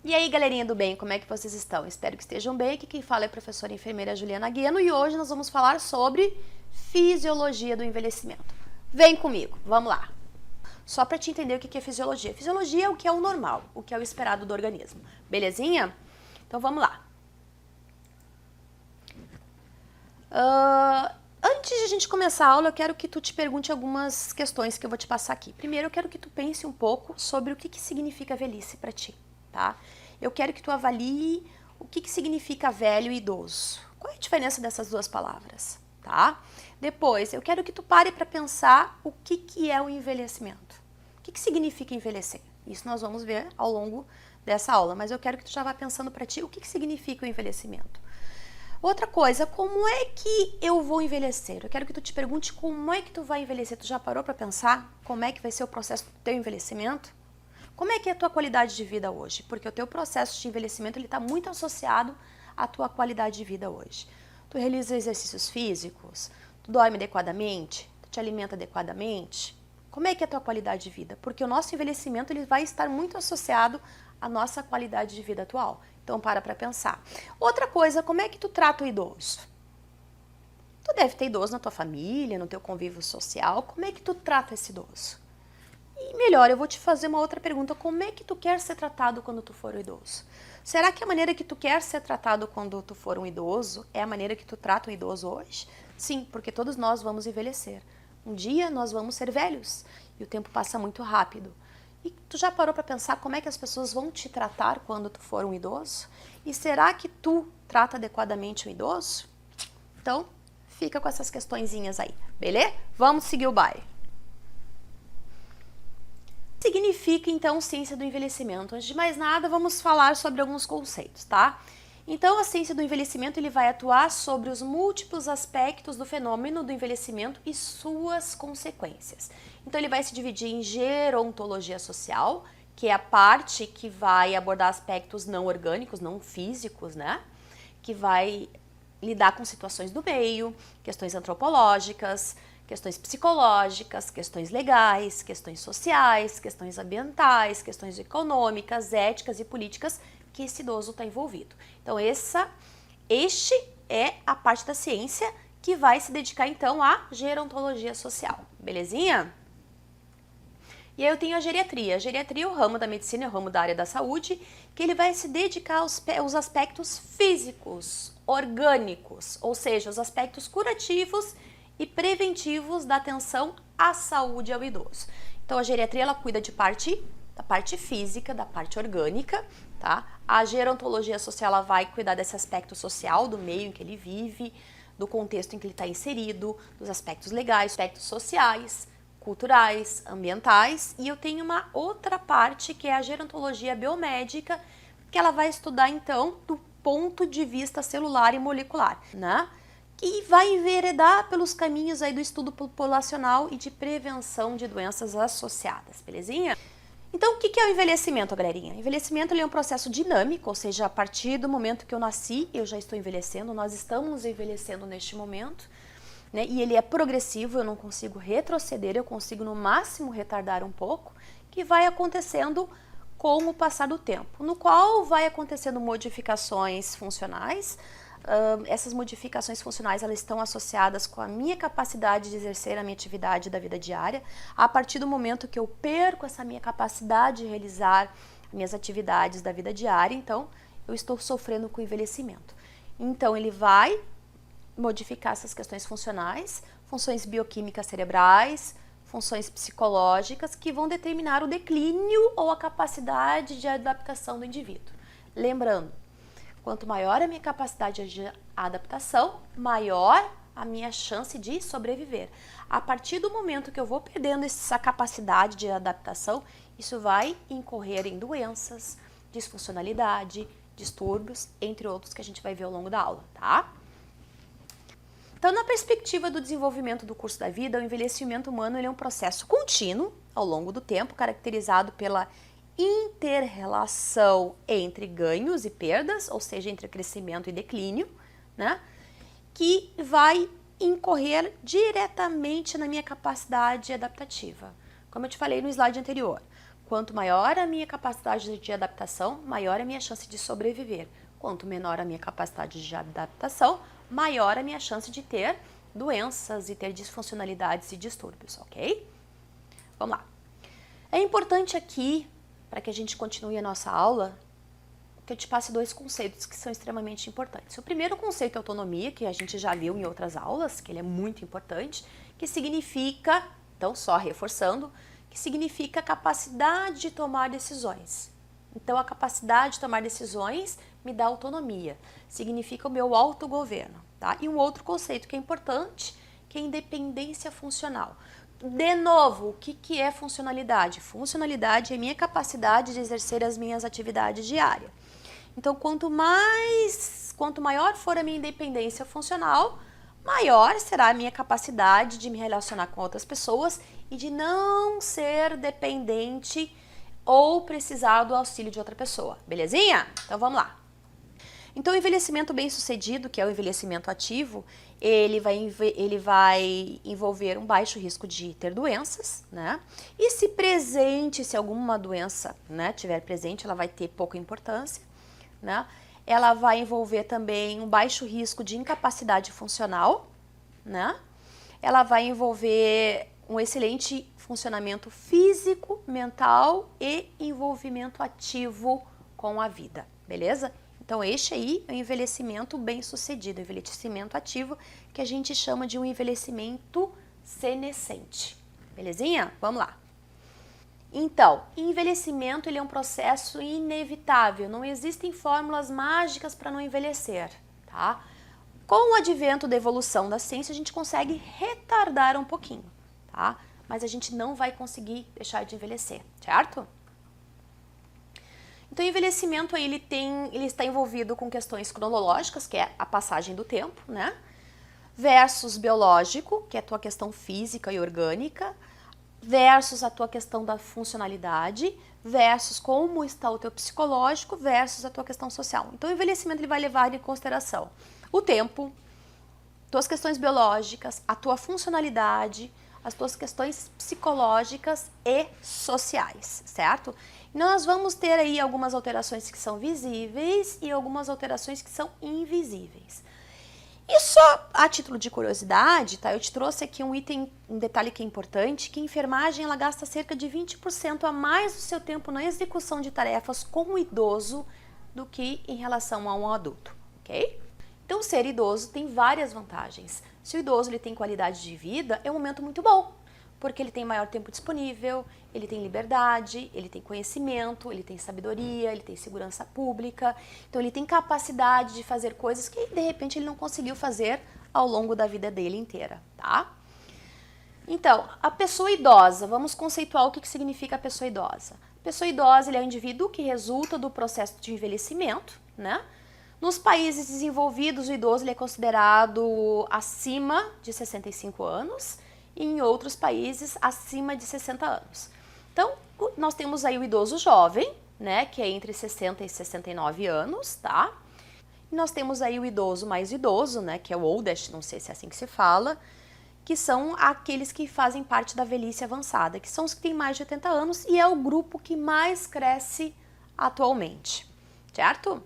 E aí, galerinha do bem, como é que vocês estão? Espero que estejam bem. Aqui quem fala é a professora enfermeira Juliana Gueno e hoje nós vamos falar sobre fisiologia do envelhecimento. Vem comigo, vamos lá. Só para te entender o que é fisiologia. Fisiologia é o que é o normal, o que é o esperado do organismo. Belezinha? Então vamos lá. Antes de a gente começar a aula, eu quero que tu te pergunte algumas questões que eu vou te passar aqui. Primeiro, eu quero que tu pense um pouco sobre o que significa velhice para ti, tá? Eu quero que tu avalie o que significa velho e idoso. Qual é a diferença dessas duas palavras, tá? Depois, eu quero que tu pare para pensar o que é o envelhecimento. O que significa envelhecer? Isso nós vamos ver ao longo dessa aula, mas eu quero que tu já vá pensando para ti o que significa o envelhecimento. Outra coisa, como é que eu vou envelhecer? Eu quero que tu te pergunte como é que tu vai envelhecer. Tu já parou para pensar como é que vai ser o processo do teu envelhecimento? Como é que é a tua qualidade de vida hoje? Porque o teu processo de envelhecimento está muito associado à tua qualidade de vida hoje. Tu realiza exercícios físicos? Tu dorme adequadamente? Tu te alimenta adequadamente? Como é que é a tua qualidade de vida? Porque o nosso envelhecimento ele vai estar muito associado à nossa qualidade de vida atual. Então, para pensar. Outra coisa, como é que tu trata o idoso? Tu deve ter idoso na tua família, no teu convívio social. Como é que tu trata esse idoso? E melhor, eu vou te fazer uma outra pergunta. Como é que tu quer ser tratado quando tu for um idoso? Será que a maneira que tu quer ser tratado quando tu for um idoso é a maneira que tu trata um idoso hoje? Sim, porque todos nós vamos envelhecer. Um dia nós vamos ser velhos e o tempo passa muito rápido. E tu já parou para pensar como é que as pessoas vão te tratar quando tu for um idoso? E será que tu trata adequadamente um idoso? Então, fica com essas questõezinhas aí, beleza? Vamos seguir o baile. O que significa, então, ciência do envelhecimento? Antes de mais nada, vamos falar sobre alguns conceitos, tá? Então, a ciência do envelhecimento ele vai atuar sobre os múltiplos aspectos do fenômeno do envelhecimento e suas consequências. Então, ele vai se dividir em gerontologia social, que é a parte que vai abordar aspectos não orgânicos, não físicos, né? Que vai lidar com situações do meio, questões antropológicas, questões psicológicas, questões legais, questões sociais, questões ambientais, questões econômicas, éticas e políticas que esse idoso está envolvido. Então, este é a parte da ciência que vai se dedicar, então, à gerontologia social. Belezinha? E aí eu tenho a geriatria. A geriatria é o ramo da medicina, é o ramo da área da saúde, que ele vai se dedicar aos aspectos físicos, orgânicos, ou seja, os aspectos curativos e preventivos da atenção à saúde ao idoso. Então, a geriatria, ela cuida da parte física, da parte orgânica, tá? A gerontologia social, ela vai cuidar desse aspecto social, do meio em que ele vive, do contexto em que ele está inserido, dos aspectos legais, aspectos sociais, culturais, ambientais. E eu tenho uma outra parte, que é a gerontologia biomédica, que ela vai estudar, então, do ponto de vista celular e molecular, né? E vai enveredar pelos caminhos aí do estudo populacional e de prevenção de doenças associadas, belezinha? Então, o que é o envelhecimento, galerinha? Envelhecimento ele é um processo dinâmico, ou seja, a partir do momento que eu nasci, eu já estou envelhecendo, nós estamos envelhecendo neste momento, né? E ele é progressivo, eu não consigo retroceder, eu consigo no máximo retardar um pouco, que vai acontecendo com o passar do tempo, no qual vai acontecendo modificações funcionais. Essas modificações funcionais elas estão associadas com a minha capacidade de exercer a minha atividade da vida diária. A partir do momento que eu perco essa minha capacidade de realizar minhas atividades da vida diária, então eu estou sofrendo com o envelhecimento. Então ele vai modificar essas questões funcionais, funções bioquímicas cerebrais, funções psicológicas que vão determinar o declínio ou a capacidade de adaptação do indivíduo. Lembrando, quanto maior a minha capacidade de adaptação, maior a minha chance de sobreviver. A partir do momento que eu vou perdendo essa capacidade de adaptação, isso vai incorrer em doenças, disfuncionalidade, distúrbios, entre outros que a gente vai ver ao longo da aula, tá? Então, na perspectiva do desenvolvimento do curso da vida, o envelhecimento humano ele é um processo contínuo ao longo do tempo, caracterizado pela inter-relação entre ganhos e perdas, ou seja, entre crescimento e declínio, né? Que vai incorrer diretamente na minha capacidade adaptativa. Como eu te falei no slide anterior, quanto maior a minha capacidade de adaptação, maior a minha chance de sobreviver. Quanto menor a minha capacidade de adaptação, maior a minha chance de ter doenças e ter disfuncionalidades e distúrbios, ok? Vamos lá. É importante aqui, para que a gente continue a nossa aula, que eu te passe dois conceitos que são extremamente importantes. O primeiro conceito é autonomia, que a gente já viu em outras aulas, que ele é muito importante, que significa, então só reforçando, que significa a capacidade de tomar decisões. Então a capacidade de tomar decisões me dá autonomia, significa o meu autogoverno, tá? E um outro conceito que é importante, que é independência funcional. De novo, o que é funcionalidade? Funcionalidade é minha capacidade de exercer as minhas atividades diárias. Então, quanto maior for a minha independência funcional, maior será a minha capacidade de me relacionar com outras pessoas e de não ser dependente ou precisar do auxílio de outra pessoa. Belezinha? Então, vamos lá. Então, o envelhecimento bem-sucedido, que é o envelhecimento ativo, ele vai envolver um baixo risco de ter doenças, né? E se alguma doença, né, tiver presente, ela vai ter pouca importância, né? Ela vai envolver também um baixo risco de incapacidade funcional, né? Ela vai envolver um excelente funcionamento físico, mental e envolvimento ativo com a vida, beleza? Então, este aí é o envelhecimento bem-sucedido, envelhecimento ativo, que a gente chama de um envelhecimento senescente. Belezinha? Vamos lá. Então, envelhecimento ele é um processo inevitável, não existem fórmulas mágicas para não envelhecer, tá? Com o advento da evolução da ciência, a gente consegue retardar um pouquinho, tá? Mas a gente não vai conseguir deixar de envelhecer, certo? Então, o envelhecimento ele está envolvido com questões cronológicas, que é a passagem do tempo, né? Versus biológico, que é a tua questão física e orgânica, versus a tua questão da funcionalidade, versus como está o teu psicológico, versus a tua questão social. Então, o envelhecimento ele vai levar em consideração o tempo, tuas questões biológicas, a tua funcionalidade, as tuas questões psicológicas e sociais, certo? Nós vamos ter aí algumas alterações que são visíveis e algumas alterações que são invisíveis. E só a título de curiosidade, tá? Eu te trouxe aqui um detalhe que é importante, que a enfermagem ela gasta cerca de 20% a mais do seu tempo na execução de tarefas com o idoso do que em relação a um adulto, ok? Então, ser idoso tem várias vantagens. Se o idoso ele tem qualidade de vida, é um momento muito bom, porque ele tem maior tempo disponível, ele tem liberdade, ele tem conhecimento, ele tem sabedoria, ele tem segurança pública, então ele tem capacidade de fazer coisas que de repente ele não conseguiu fazer ao longo da vida dele inteira, tá? Então, a pessoa idosa, vamos conceituar o que significa a pessoa idosa. A pessoa idosa ele é um indivíduo que resulta do processo de envelhecimento, né? Nos países desenvolvidos, o idoso ele é considerado acima de 65 anos e em outros países acima de 60 anos. Então, nós temos aí o idoso jovem, né, que é entre 60 e 69 anos, tá? E nós temos aí o idoso mais idoso, né, que é o oldest, não sei se é assim que se fala, que são aqueles que fazem parte da velhice avançada, que são os que têm mais de 80 anos e é o grupo que mais cresce atualmente, certo?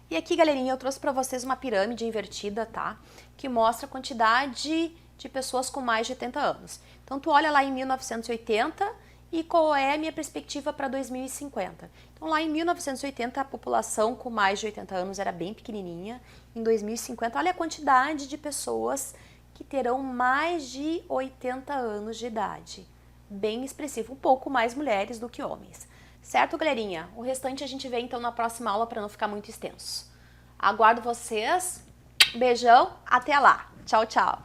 E aqui, galerinha, eu trouxe para vocês uma pirâmide invertida, tá? Que mostra a quantidade de pessoas com mais de 80 anos. Então, tu olha lá em 1980 e qual é a minha perspectiva para 2050. Então, lá em 1980, a população com mais de 80 anos era bem pequenininha. Em 2050, olha a quantidade de pessoas que terão mais de 80 anos de idade. Bem expressivo, um pouco mais mulheres do que homens. Certo, galerinha? O restante a gente vê então na próxima aula para não ficar muito extenso. Aguardo vocês. Beijão, até lá. Tchau, tchau.